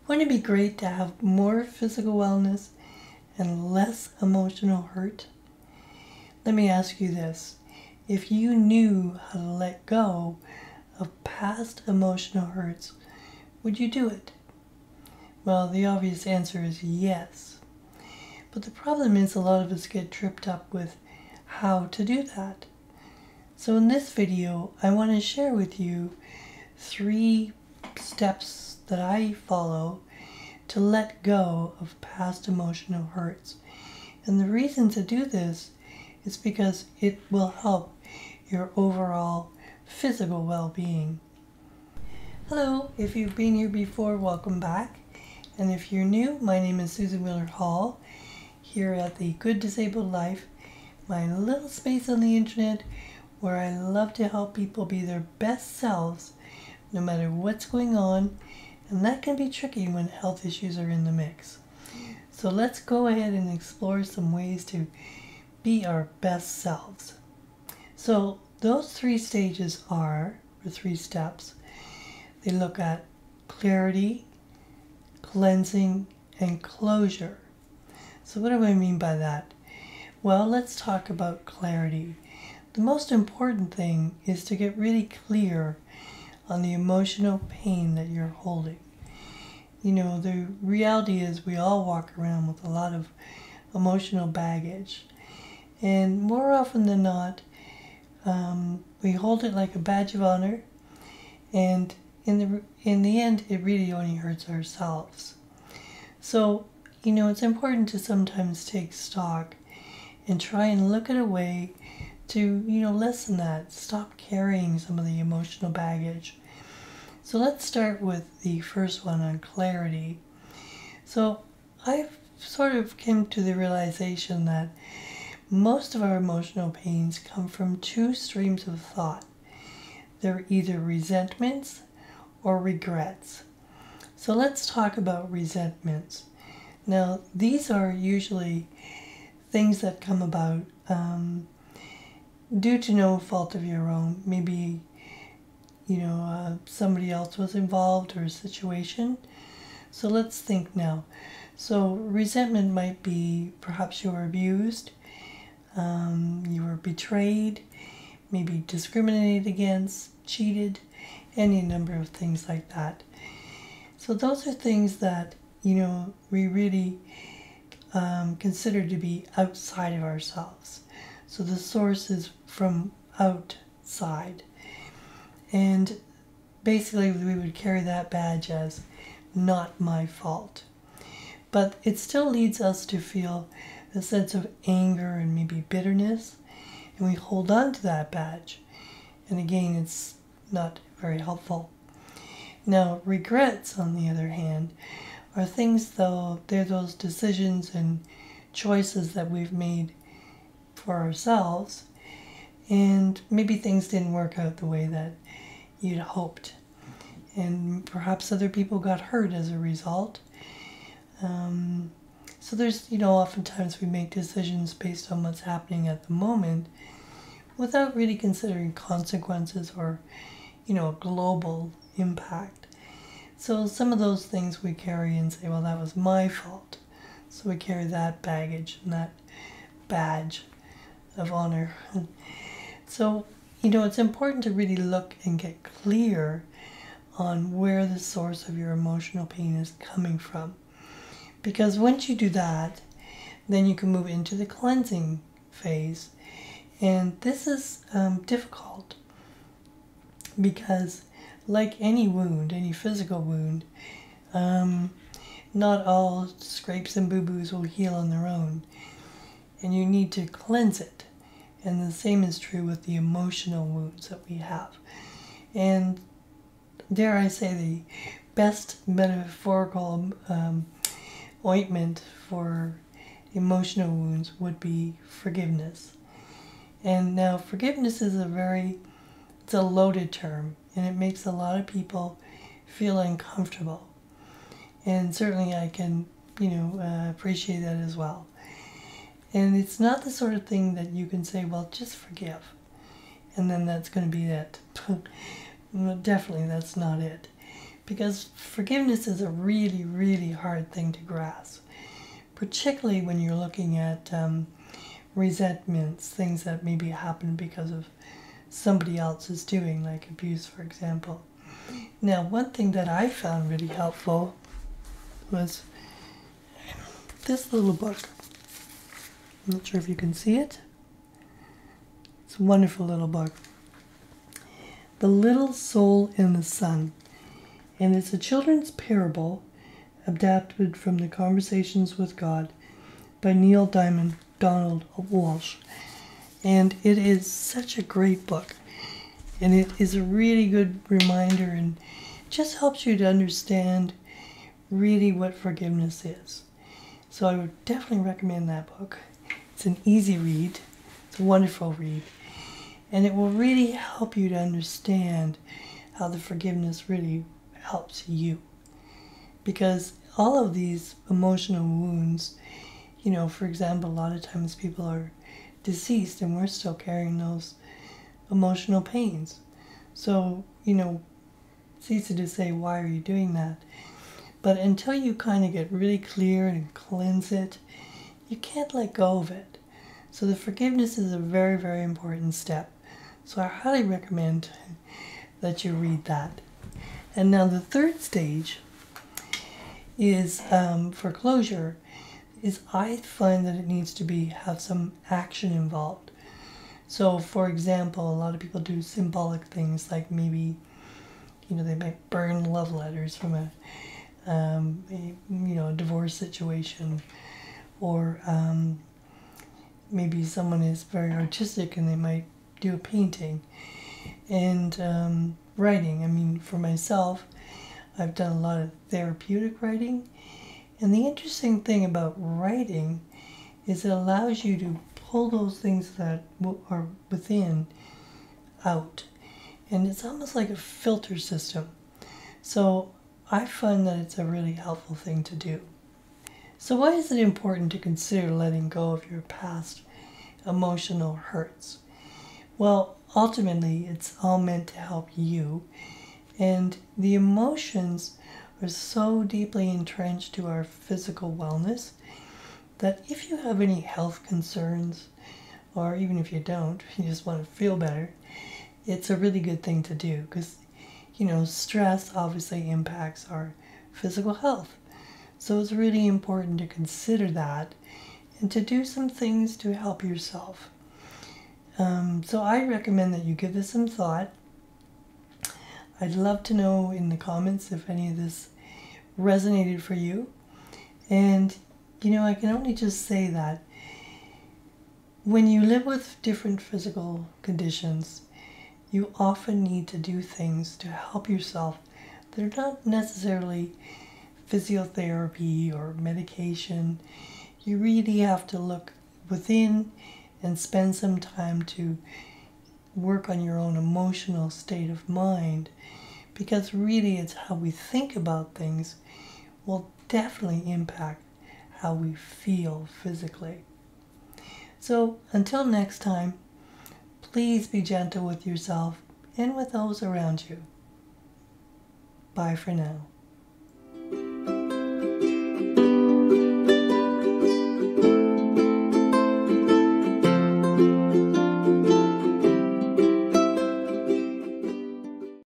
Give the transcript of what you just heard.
Wouldn't it be great to have more physical wellness and less emotional hurt? Let me ask you this. If you knew how to let go of past emotional hurts, would you do it? Well, the obvious answer is yes. But the problem is a lot of us get tripped up with how to do that. So in this video, I want to share with you 3 steps that I follow to let go of past emotional hurts. And the reason to do this is because it will help your overall physical well-being. Hello, if you've been here before, welcome back. And if you're new, my name is Susan Willard Hall, here at the Good Disabled Life, my little space on the internet where I love to help people be their best selves no matter what's going on, and that can be tricky when health issues are in the mix. So let's go ahead and explore some ways to be our best selves. So those 3 stages are, or 3 steps, they look at clarity, cleansing, and closure. So what do I mean by that? Well, let's talk about clarity. The most important thing is to get really clear on the emotional pain that you're holding. You know, the reality is we all walk around with a lot of emotional baggage. And more often than not, we hold it like a badge of honor, and in the end, it really only hurts ourselves. So, you know, it's important to sometimes take stock and try and look at a way to, you know, lessen that, stop carrying some of the emotional baggage. So let's start with the first one on clarity. So I've sort of came to the realization that most of our emotional pains come from 2 streams of thought. They're either resentments or regrets. So let's talk about resentments. Now, these are usually things that come about due to no fault of your own. Maybe, you know, somebody else was involved or a situation. So let's think now. So resentment might be perhaps you were abused, you were betrayed, maybe discriminated against, cheated, any number of things like that. So those are things that, you know, we really consider to be outside of ourselves. So the source is from outside. And basically we would carry that badge as not my fault. But it still leads us to feel a sense of anger and maybe bitterness, and we hold on to that badge. And again, it's not very helpful. Now, regrets, on the other hand, are things, though, they're those decisions and choices that we've made for ourselves, and maybe things didn't work out the way that you'd hoped, and perhaps other people got hurt as a result. So there's, you know, oftentimes we make decisions based on what's happening at the moment without really considering consequences or, you know, global impact. So some of those things we carry and say, well, that was my fault. So we carry that baggage and that badge of honor. So, you know, it's important to really look and get clear on where the source of your emotional pain is coming from. Because once you do that, then you can move into the cleansing phase. And this is difficult because, like any wound, any physical wound, not all scrapes and boo-boos will heal on their own. And you need to cleanse it. And the same is true with the emotional wounds that we have. And dare I say, the best metaphorical ointment for emotional wounds would be forgiveness. And now forgiveness is it's a loaded term, and it makes a lot of people feel uncomfortable. And certainly I can, you know, appreciate that as well. And it's not the sort of thing that you can say, well, just forgive, and then that's going to be it. Definitely that's not it. because forgiveness is a really, really hard thing to grasp, particularly when you're looking at resentments, things that maybe happen because of somebody else's doing, like abuse, for example. Now, one thing that I found really helpful was this little book. I'm not sure if you can see it. It's a wonderful little book. The Little Soul in the Sun. And it's a children's parable adapted from the Conversations with God by Neil Diamond Donald Walsh. And it is such a great book. And it is a really good reminder and just helps you to understand really what forgiveness is. So I would definitely recommend that book. It's an easy read. It's a wonderful read. And it will really help you to understand how the forgiveness really helps you. Because all of these emotional wounds, you know, for example, a lot of times people are deceased and we're still carrying those emotional pains. So, you know, it's easy to say, why are you doing that? But until you kind of get really clear and cleanse it, you can't let go of it. So the forgiveness is a very, very important step. So I highly recommend that you read that. And now the third stage is for closure, is I find that it needs to have some action involved. So for example, a lot of people do symbolic things like maybe, you know, they might burn love letters from a divorce situation, or maybe someone is very artistic and they might do a painting. And writing, I mean, for myself, I've done a lot of therapeutic writing. And the interesting thing about writing is it allows you to pull those things that are within out. And it's almost like a filter system. So I find that it's a really helpful thing to do. So why is it important to consider letting go of your past emotional hurts? Well, ultimately, it's all meant to help you. And the emotions are so deeply entrenched to our physical wellness that if you have any health concerns, or even if you don't, you just want to feel better, it's a really good thing to do, because, you know, stress obviously impacts our physical health. So it's really important to consider that and to do some things to help yourself. So I recommend that you give this some thought. I'd love to know in the comments if any of this resonated for you. And, you know, I can only just say that when you live with different physical conditions, you often need to do things to help yourself that are not necessarily physiotherapy or medication. You really have to look within and spend some time to work on your own emotional state of mind, because really it's how we think about things will definitely impact how we feel physically. So until next time, please be gentle with yourself and with those around you. Bye for now.